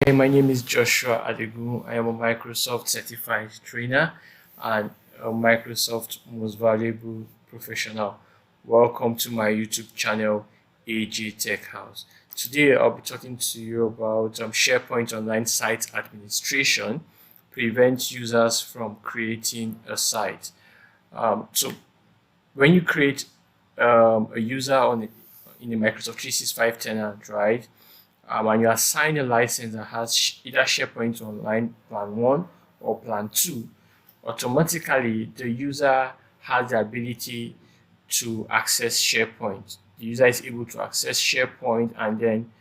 Hi, my name is Joshua Adegu. I am a Microsoft certified trainer and a Microsoft most valuable professional. Welcome to my YouTube channel, AJ Tech House. Today, I'll be talking to you about SharePoint Online Site Administration, prevent users from creating a site. So when you create a user in a Microsoft 365 tenant, right? And you assign a license that has either SharePoint Online Plan 1 or Plan 2, automatically the user has the ability to access SharePoint. The user is able to access SharePoint, and then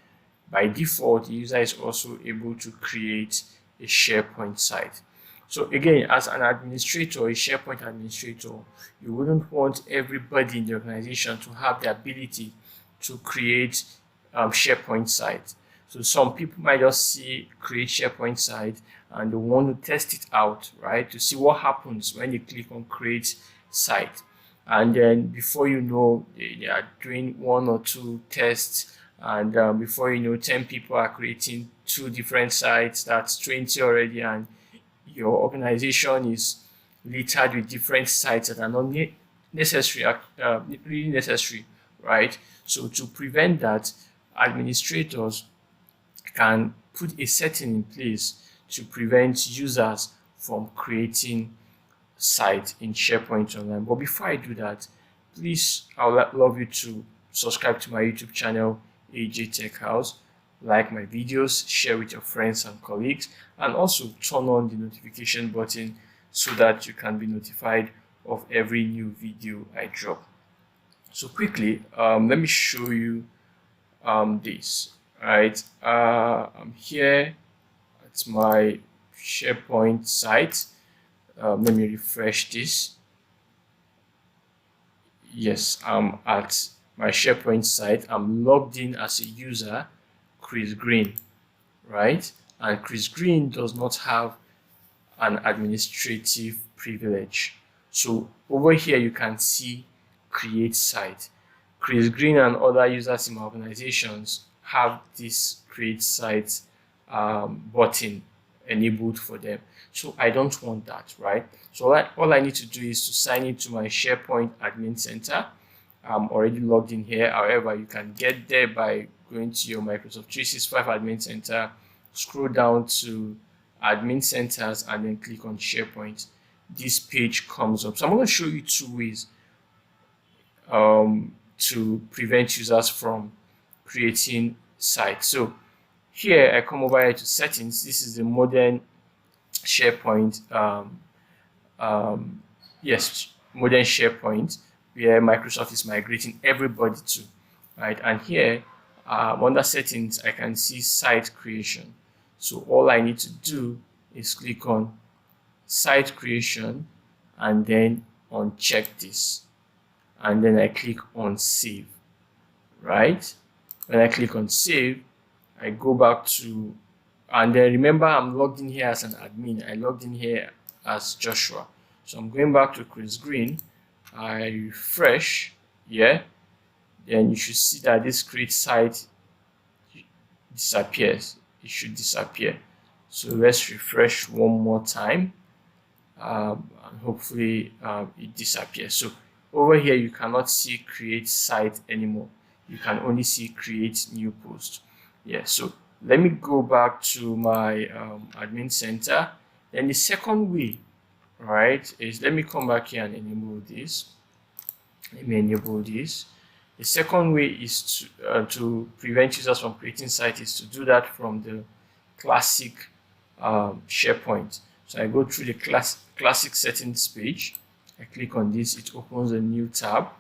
by default, the user is also able to create a SharePoint site. So again, as an administrator, a SharePoint administrator, you wouldn't want everybody in the organization to have the ability to create SharePoint site. So some people might just see create SharePoint site and they want to test it out, right? To see what happens when they click on create site. And then before you know, they are doing one or two tests, and before you know, 10 people are creating two different sites. That's 20 already, and your organization is littered with different sites that are not really necessary, right? So to prevent that, administrators can put a setting in place to prevent users from creating site in SharePoint Online. But before I do that, please, I would love you to subscribe to my YouTube channel, AJ Tech House, like my videos, share with your friends and colleagues, and also turn on the notification button so that you can be notified of every new video I drop. So quickly, let me show you this. Right, I'm here at my SharePoint site. Let me refresh this. Yes, I'm at my SharePoint site. I'm logged in as a user, Chris Green, right? And Chris Green does not have an administrative privilege. So over here, you can see create site. Chris Green and other users in my organizations have this create site button enabled for them. So I don't want that, right? So all I need to do is to sign into my SharePoint admin center. I'm already logged in here. However, you can get there by going to your Microsoft 365 admin center, scroll down to admin centers, and then click on SharePoint. This page comes up. So I'm going to show you two ways to prevent users from creating sites. So here I come over here to settings. This is the modern SharePoint, modern SharePoint, where Microsoft is migrating everybody to, right? And here under settings, I can see site creation. So all I need to do is click on site creation and then uncheck this, and then I click on save, right? When I click on save, I go back to, and then remember I'm logged in here as an admin. I logged in here as Joshua. So I'm going back to Chris Green. I refresh, yeah. Then you should see that this create site disappears. It should disappear. So let's refresh one more time. And hopefully it disappears. So over here, you cannot see create site anymore. You can only see create new post. Yeah, so let me go back to my admin center. Then the second way, right, is let me come back here and enable this. Let me enable this. The second way is to prevent users from creating sites is to do that from the classic SharePoint. So I go through the classic settings page. I click on this, it opens a new tab.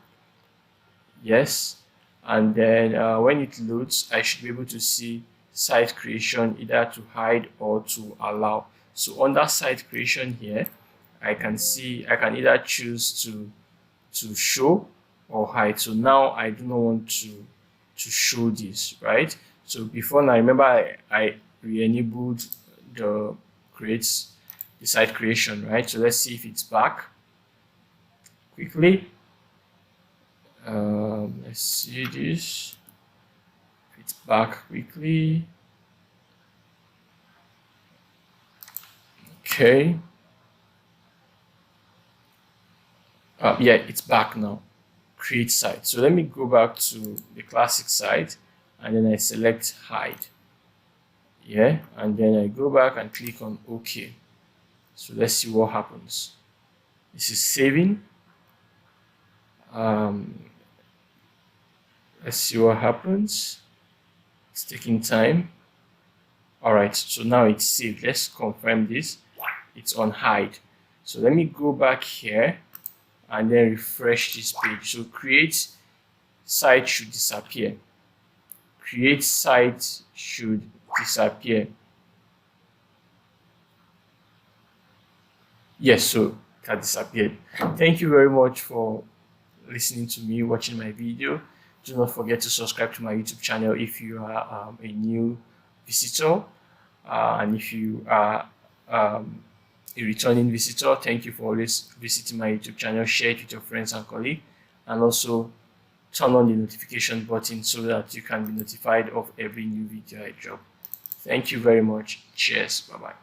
Yes, and then when it loads, I should be able to see site creation, either to hide or to allow. So under site creation here, I can either choose to show or hide. So now I do not want to show this, right? So before now, remember I re-enabled the site creation, right? So let's see if it's back quickly. Let's see this. It's back quickly. Okay. Yeah, it's back now. Create site. So let me go back to the classic site, and then I select hide. Yeah, and then I go back and click on OK. So let's see what happens. This is saving. Let's see what happens. It's taking time. All right, so now it's saved. Let's confirm this. It's on hide. So let me go back here and then refresh this page. So create site should disappear. Create site should disappear. Yes, so it has disappeared. Thank you very much for listening to me, watching my video. Do not forget to subscribe to my YouTube channel if you are a new visitor. And if you are a returning visitor, thank you for always visiting my YouTube channel. Share it with your friends and colleagues, and also turn on the notification button so that you can be notified of every new video I drop. Thank you very much. Cheers. Bye bye.